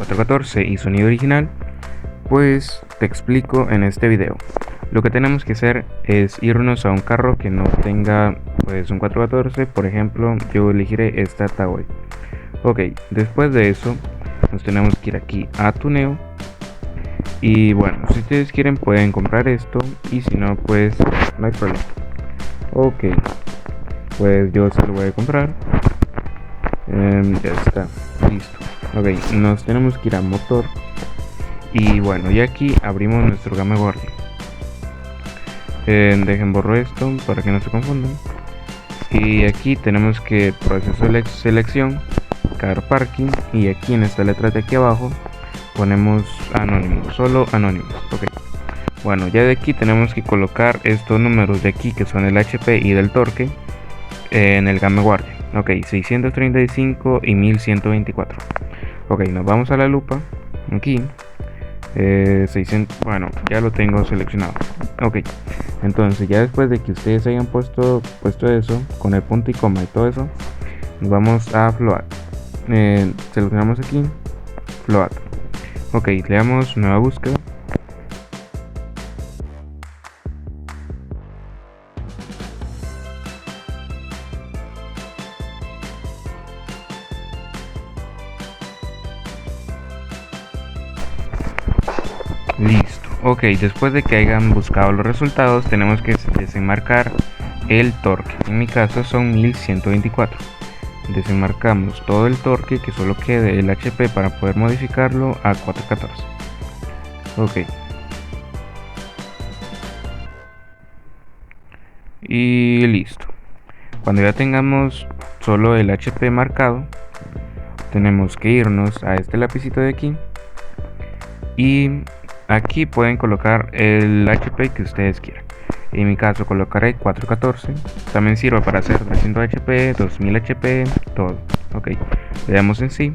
414 y sonido original, pues te explico en este video. Lo que tenemos que hacer es irnos a un carro que no tenga pues un 414. Por ejemplo, yo elegiré esta Tagoi. Ok, después de eso nos tenemos que ir aquí a tuneo. Y bueno, si ustedes quieren pueden comprar esto, y si no pues no hay problema. Ok, pues yo se lo voy a comprar. Ya está, listo. Ok, nos tenemos que ir a motor. Y bueno, y aquí abrimos nuestro Game Guardian. Dejen borro esto para que no se confundan. Y aquí tenemos que proceso selección, car parking, y aquí en esta letra de aquí abajo ponemos anónimos, solo anónimos. Ok, bueno, ya de aquí tenemos que colocar estos números de aquí que son el HP y del torque en el Game Guardian. Ok, 635 y 1124. Ok, nos vamos a la lupa aquí. 600, bueno, ya lo tengo seleccionado. Ok, entonces ya después de que ustedes hayan puesto eso con el punto y coma y todo eso, nos vamos a float. Seleccionamos aquí float. Ok, le damos nueva búsqueda. Listo. Ok, después de que hayan buscado los resultados, tenemos que desenmarcar el torque. En mi caso son 1124. Desenmarcamos todo el torque, que solo quede el HP para poder modificarlo a 414. Ok. Y listo. Cuando ya tengamos solo el HP marcado, tenemos que irnos a este lapicito de aquí. Y aquí pueden colocar el HP que ustedes quieran. En mi caso colocaré 414. También sirve para hacer 300 HP, 2000 HP, todo. Ok, le damos en sí.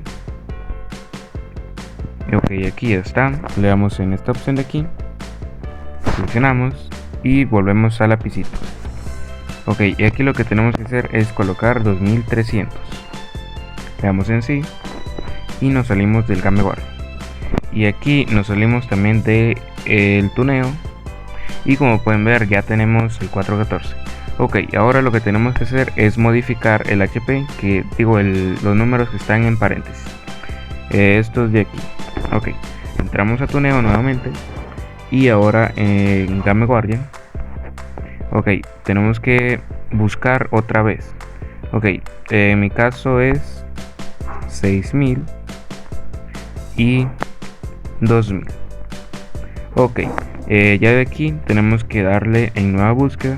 Ok, aquí está. Le damos en esta opción de aquí. Seleccionamos y volvemos al lapicito. Ok, y aquí lo que tenemos que hacer es colocar 2300. Le damos en sí y nos salimos del Game Guardian. Y aquí nos salimos también de el tuneo, y como pueden ver ya tenemos el 414. Ok, ahora lo que tenemos que hacer es modificar el HP, que digo los números que están en paréntesis, estos de aquí. Ok, entramos a tuneo nuevamente y ahora en Game Guardian. Ok, tenemos que buscar otra vez. Ok, en mi caso es 6000 y 2000. Ok, ya de aquí tenemos que darle en nueva búsqueda.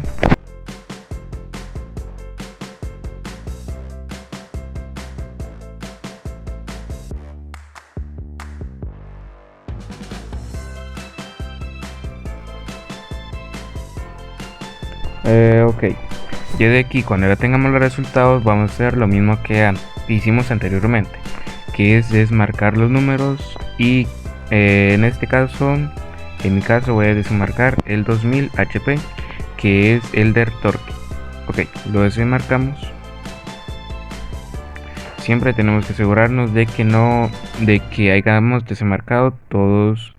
Ok, ya de aquí cuando ya tengamos los resultados vamos a hacer lo mismo que hicimos anteriormente, que es desmarcar los números. Y en este caso, en mi caso voy a desmarcar el 2000 HP, que es el del torque. Ok, lo desmarcamos. Siempre tenemos que asegurarnos de que hayamos desmarcado todos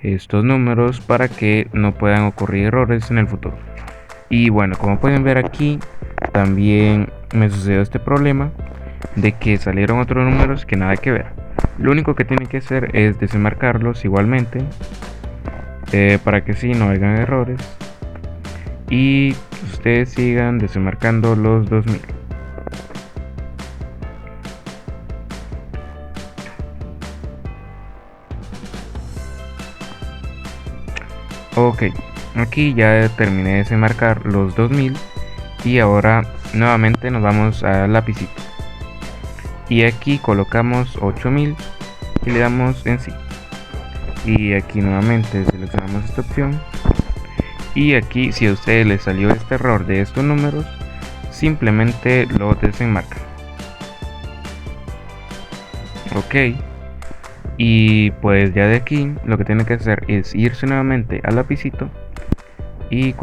estos números para que no puedan ocurrir errores en el futuro. Y bueno, como pueden ver aquí, también me sucedió este problema de que salieron otros números que nada que ver. Lo único que tienen que hacer es desenmarcarlos igualmente, para que sí no hagan errores y ustedes sigan desenmarcando los 2000. Ok, aquí ya terminé de desenmarcar los 2000 y ahora nuevamente nos vamos al lapicito y aquí colocamos 8000 y le damos en sí. Y aquí nuevamente seleccionamos esta opción. Y aquí, si a ustedes les salió este error de estos números, simplemente lo desenmarcan. Ok, y pues ya de aquí lo que tienen que hacer es irse nuevamente al lapicito y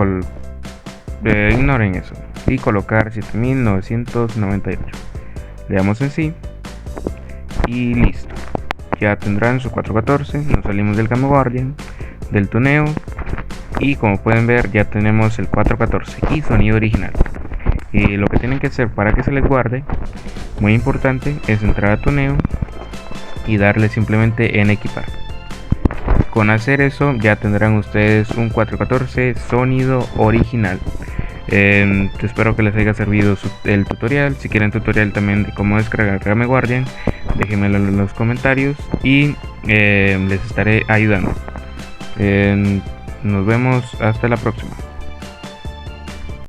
ignoren eso y colocar 7998. Le damos en sí y listo. ya tendrán su 414. Nos salimos del Game Guardian, del tuneo, y como pueden ver ya tenemos el 414 y sonido original. Y lo que tienen que hacer para que se les guarde, muy importante, es entrar a tuneo y darle simplemente en equipar. Con hacer eso ya tendrán ustedes un 414 sonido original. Espero que les haya servido el tutorial. Si quieren tutorial también de cómo descargar Game Guardian, déjenmelo en los comentarios y les estaré ayudando. Nos vemos hasta la próxima.